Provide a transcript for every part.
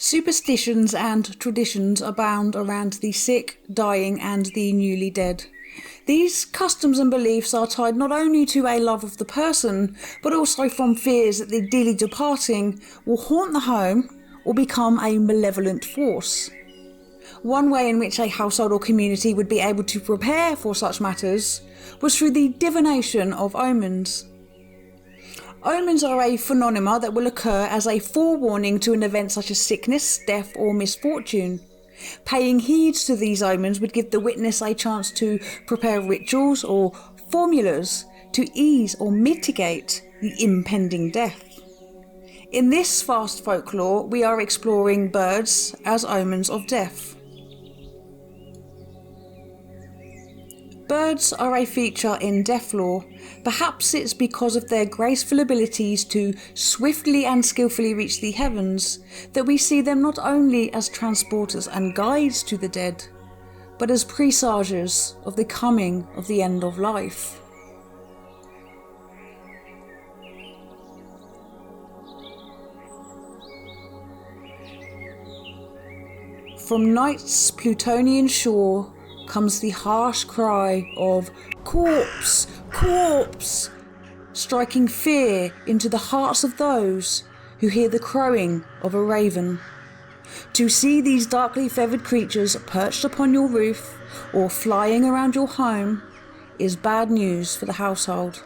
Superstitions and traditions abound around the sick, dying and the newly dead. These customs and beliefs are tied not only to a love of the person, but also from fears that the dearly departing will haunt the home or become a malevolent force. One way in which a household or community would be able to prepare for such matters was through the divination of omens. Omens are a phenomena that will occur as a forewarning to an event such as sickness, death or misfortune. Paying heed to these omens would give the witness a chance to prepare rituals or formulas to ease or mitigate the impending death. In this Fast Folklore, we are exploring birds as omens of death. Birds are a feature in death lore. Perhaps it's because of their graceful abilities to swiftly and skillfully reach the heavens that we see them not only as transporters and guides to the dead, but as presagers of the coming of the end of life. From night's Plutonian shore comes the harsh cry of "Corpse! Corpse!" striking fear into the hearts of those who hear the crowing of a raven. To see these darkly feathered creatures perched upon your roof or flying around your home is bad news for the household,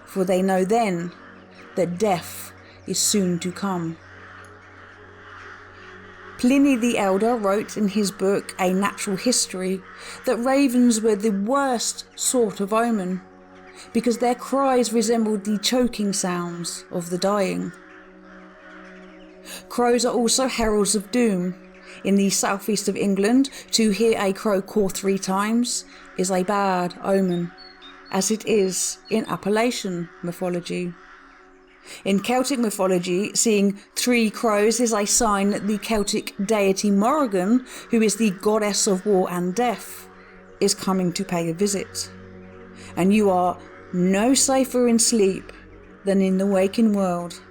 for they know then that death is soon to come. Pliny the Elder wrote in his book A Natural History that ravens were the worst sort of omen, because their cries resembled the choking sounds of the dying. Crows are also heralds of doom. In the southeast of England, to hear a crow caw 3 times is a bad omen, as it is in Appalachian mythology. In Celtic mythology, seeing 3 crows is a sign that the Celtic deity Morrigan, who is the goddess of war and death, is coming to pay a visit. And you are no safer in sleep than in the waking world,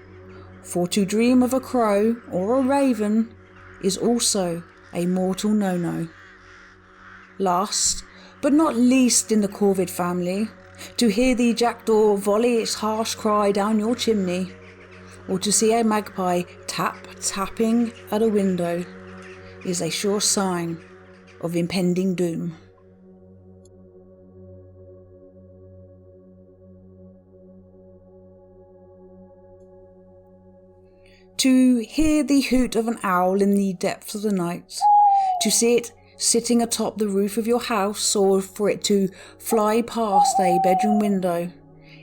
for to dream of a crow or a raven is also a mortal no-no. Last, but not least in the Corvid family, to hear the jackdaw volley its harsh cry down your chimney, or to see a magpie tapping at a window, is a sure sign of impending doom. To hear the hoot of an owl in the depths of the night, to see it sitting atop the roof of your house, or for it to fly past a bedroom window,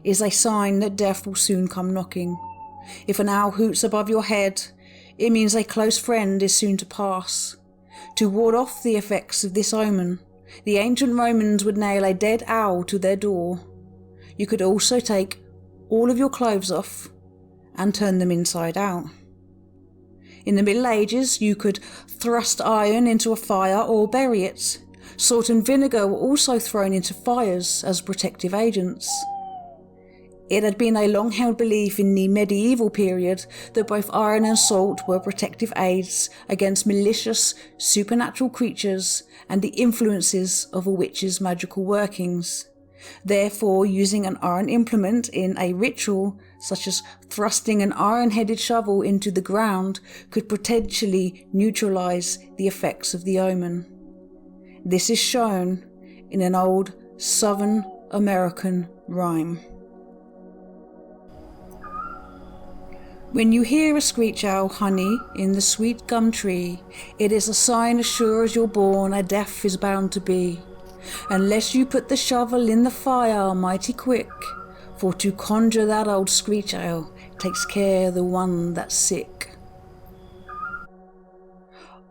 is a sign that death will soon come knocking. If an owl hoots above your head, it means a close friend is soon to pass. To ward off the effects of this omen, the ancient Romans would nail a dead owl to their door. You could also take all of your clothes off and turn them inside out. In the Middle Ages, you could thrust iron into a fire or bury it. Salt and vinegar were also thrown into fires as protective agents. It had been a long-held belief in the medieval period that both iron and salt were protective aids against malicious, supernatural creatures and the influences of a witch's magical workings. Therefore, using an iron implement in a ritual, such as thrusting an iron-headed shovel into the ground, could potentially neutralize the effects of the omen. This is shown in an old Southern American rhyme. When you hear a screech owl honey in the sweet gum tree, it is a sign as sure as you're born a death is bound to be. Unless you put the shovel in the fire mighty quick, for to conjure that old screech owl takes care the one that's sick.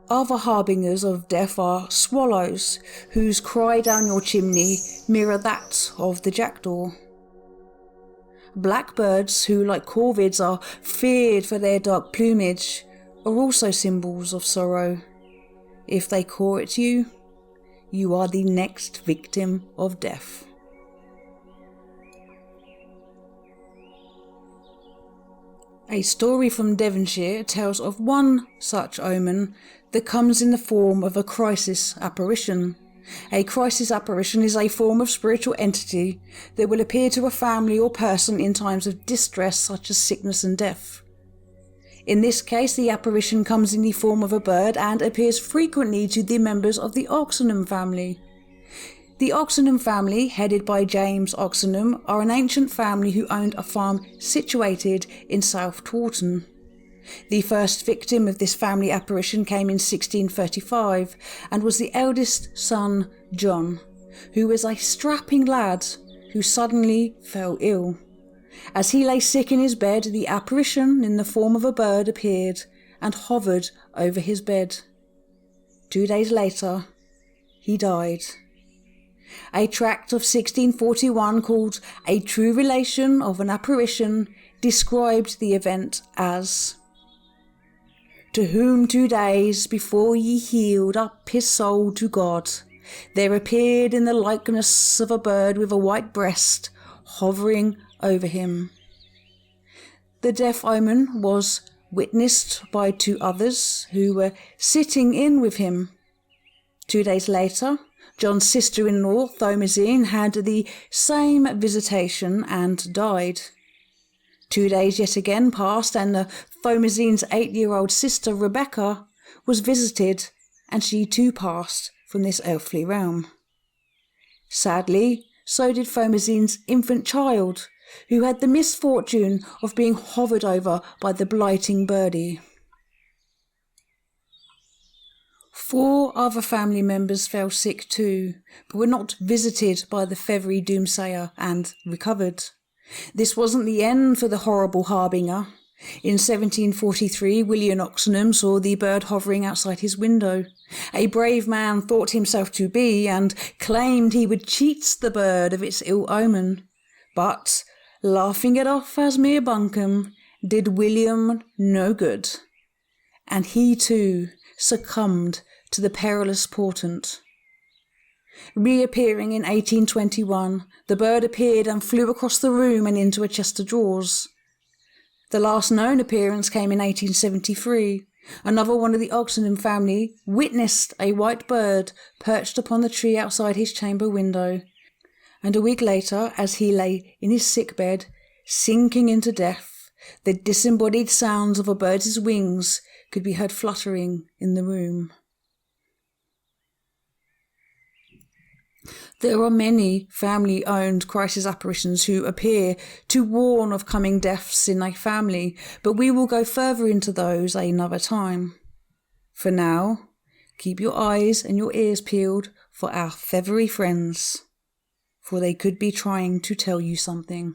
Other harbingers of death are swallows, whose cry down your chimney mirror that of the jackdaw. Blackbirds, who like corvids are feared for their dark plumage, are also symbols of sorrow. If they caw at you, you are the next victim of death. A story from Devonshire tells of one such omen that comes in the form of a crisis apparition. A crisis apparition is a form of spiritual entity that will appear to a family or person in times of distress such as sickness and death. In this case, the apparition comes in the form of a bird and appears frequently to the members of the Oxenham family. The Oxenham family, headed by James Oxenham, are an ancient family who owned a farm situated in South Taunton. The first victim of this family apparition came in 1635 and was the eldest son, John, who was a strapping lad who suddenly fell ill. As he lay sick in his bed, the apparition in the form of a bird appeared and hovered over his bed. 2 days later, he died. A tract of 1641 called A True Relation of an Apparition described the event as: "To whom 2 days before ye healed up his soul to God, there appeared in the likeness of a bird with a white breast, hovering over him." The death omen was witnessed by 2 others who were sitting in with him. 2 days later, John's sister-in-law, Thomasine, had the same visitation and died. 2 days yet again passed, and the Thomasine's 8-year-old sister, Rebecca, was visited, and she too passed from this earthly realm. Sadly, so did Thomasine's infant child, who had the misfortune of being hovered over by the blighting birdie. 4 other family members fell sick too, but were not visited by the feathery doomsayer and recovered. This wasn't the end for the horrible harbinger. In 1743, William Oxenham saw the bird hovering outside his window. A brave man thought himself to be, and claimed he would cheat the bird of its ill omen. But, laughing it off as mere bunkum, did William no good. And he too succumbed to the perilous portent. Reappearing in 1821, the bird appeared and flew across the room and into a chest of drawers. The last known appearance came in 1873. Another one of the Oxenham family witnessed a white bird perched upon the tree outside his chamber window, and a week later, as he lay in his sick bed, sinking into death, the disembodied sounds of a bird's wings could be heard fluttering in the room. There are many family-owned crisis apparitions who appear to warn of coming deaths in a family, but we will go further into those another time. For now, keep your eyes and your ears peeled for our feathery friends, for they could be trying to tell you something.